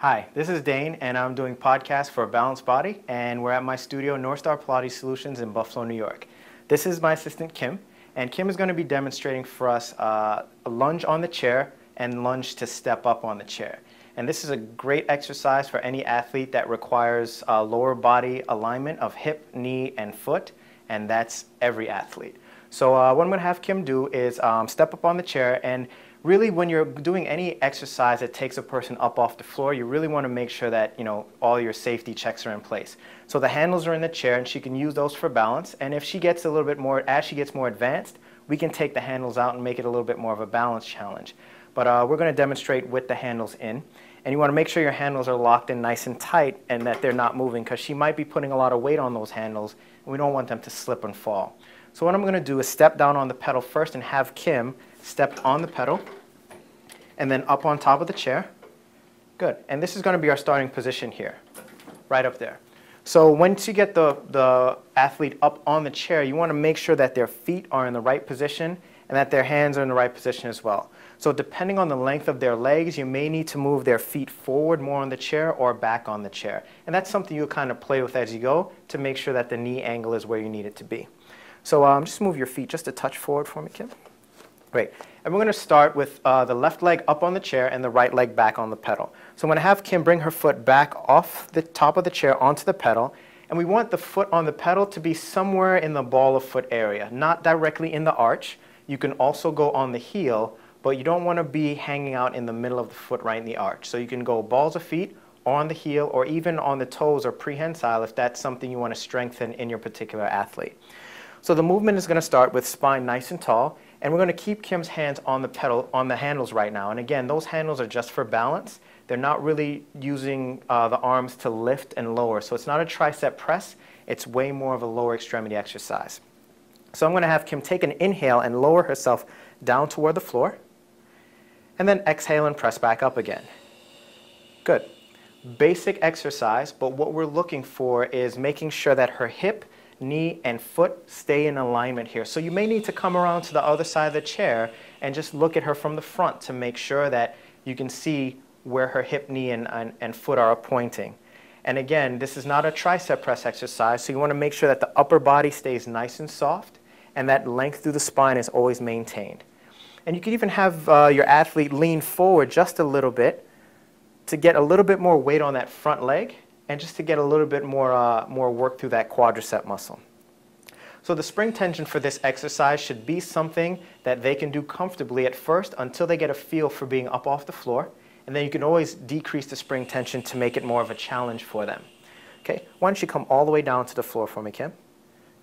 Hi, this is Dane, and I'm doing podcasts for Balanced Body, and we're at my studio, North Star Pilates Solutions in Buffalo, New York. This is my assistant, Kim, and Kim is going to be demonstrating for us a lunge on the chair and lunge to step up on the chair. And this is a great exercise for any athlete that requires lower body alignment of hip, knee, and foot, and that's every athlete. So what I'm going to have Kim do is step up on the chair, and really when you're doing any exercise that takes a person up off the floor, you really want to make sure that all your safety checks are in place. So the handles are in the chair, and she can use those for balance, and if she gets a little bit more, as she gets more advanced, we can take the handles out and make it a little bit more of a balance challenge. But we're going to demonstrate with the handles in. And you want to make sure your handles are locked in nice and tight and that they're not moving, because she might be putting a lot of weight on those handles, and we don't want them to slip and fall. So what I'm going to do is step down on the pedal first and have Kim step on the pedal and then up on top of the chair. Good. And this is going to be our starting position here, right up there. So once you get the athlete up on the chair, you want to make sure that their feet are in the right position and that their hands are in the right position as well. So depending on the length of their legs, you may need to move their feet forward more on the chair or back on the chair. And that's something you'll kind of play with as you go to make sure that the knee angle is where you need it to be. So just move your feet just a touch forward for me, Kim. Great. And we're going to start with the left leg up on the chair and the right leg back on the pedal. So I'm going to have Kim bring her foot back off the top of the chair onto the pedal. And we want the foot on the pedal to be somewhere in the ball of foot area, not directly in the arch. You can also go on the heel, but you don't want to be hanging out in the middle of the foot right in the arch. So you can go balls of feet, or on the heel, or even on the toes or prehensile if that's something you want to strengthen in your particular athlete. So the movement is going to start with spine nice and tall, and we're going to keep Kim's hands on the pedal, on the handles right now. And again, those handles are just for balance. They're not really using the arms to lift and lower. So it's not a tricep press. It's way more of a lower extremity exercise. So I'm going to have Kim take an inhale and lower herself down toward the floor, and then exhale and press back up again. Good. Basic exercise, but what we're looking for is making sure that her hip, knee, and foot stay in alignment here. So you may need to come around to the other side of the chair and just look at her from the front to make sure that you can see where her hip, knee, and foot are pointing. And again, this is not a tricep press exercise, so you want to make sure that the upper body stays nice and soft and that length through the spine is always maintained. And you can even have your athlete lean forward just a little bit to get a little bit more weight on that front leg and just to get a little bit more work through that quadricep muscle. So the spring tension for this exercise should be something that they can do comfortably at first until they get a feel for being up off the floor. And then you can always decrease the spring tension to make it more of a challenge for them. Okay, why don't you come all the way down to the floor for me, Kim?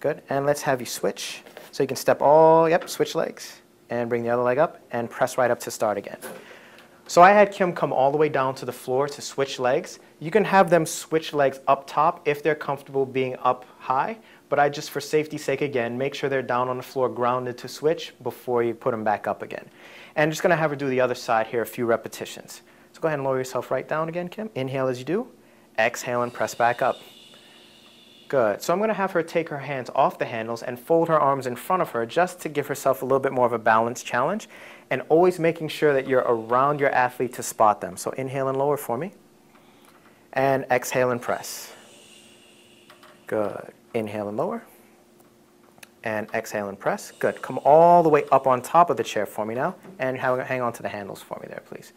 Good, and let's have you switch. So you can step switch legs, and bring the other leg up, and press right up to start again. So I had Kim come all the way down to the floor to switch legs. You can have them switch legs up top if they're comfortable being up high, but I just, for safety's sake again, make sure they're down on the floor grounded to switch before you put them back up again. And just going to have her do the other side here, a few repetitions. So go ahead and lower yourself right down again, Kim. Inhale as you do. Exhale and press back up. Good. So I'm going to have her take her hands off the handles and fold her arms in front of her just to give herself a little bit more of a balance challenge, and always making sure that you're around your athlete to spot them. So inhale and lower for me. And exhale and press. Good. Inhale and lower. And exhale and press. Good. Come all the way up on top of the chair for me now, and hang on to the handles for me there, please.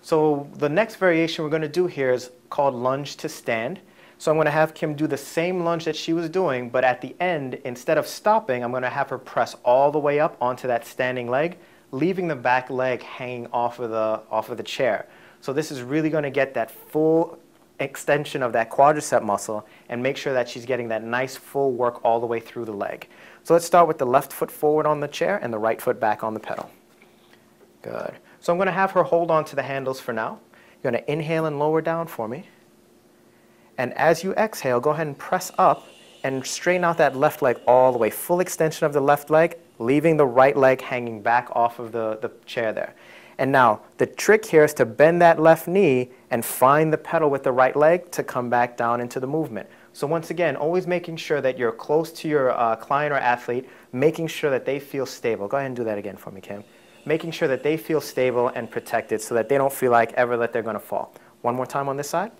So the next variation we're going to do here is called lunge to stand. So I'm going to have Kim do the same lunge that she was doing, but at the end, instead of stopping, I'm going to have her press all the way up onto that standing leg, leaving the back leg hanging off of the chair. So this is really going to get that full extension of that quadricep muscle and make sure that she's getting that nice full work all the way through the leg. So let's start with the left foot forward on the chair and the right foot back on the pedal. Good. So I'm going to have her hold on to the handles for now. You're going to inhale and lower down for me. And as you exhale, go ahead and press up and straighten out that left leg all the way. Full extension of the left leg, leaving the right leg hanging back off of the chair there. And now, the trick here is to bend that left knee and find the pedal with the right leg to come back down into the movement. So once again, always making sure that you're close to your client or athlete, making sure that they feel stable. Go ahead and do that again for me, Kim. Making sure that they feel stable and protected so that they don't feel like ever that they're going to fall. One more time on this side.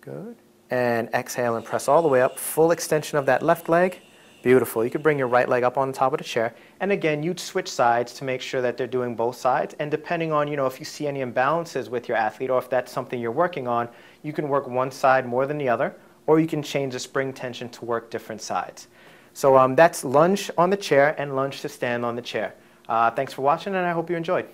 Good. And exhale and press all the way up. Full extension of that left leg. Beautiful. You could bring your right leg up on the top of the chair. And again, you'd switch sides to make sure that they're doing both sides. And depending on, if you see any imbalances with your athlete or if that's something you're working on, you can work one side more than the other, or you can change the spring tension to work different sides. So that's lunge on the chair and lunge to stand on the chair. Thanks for watching, and I hope you enjoyed.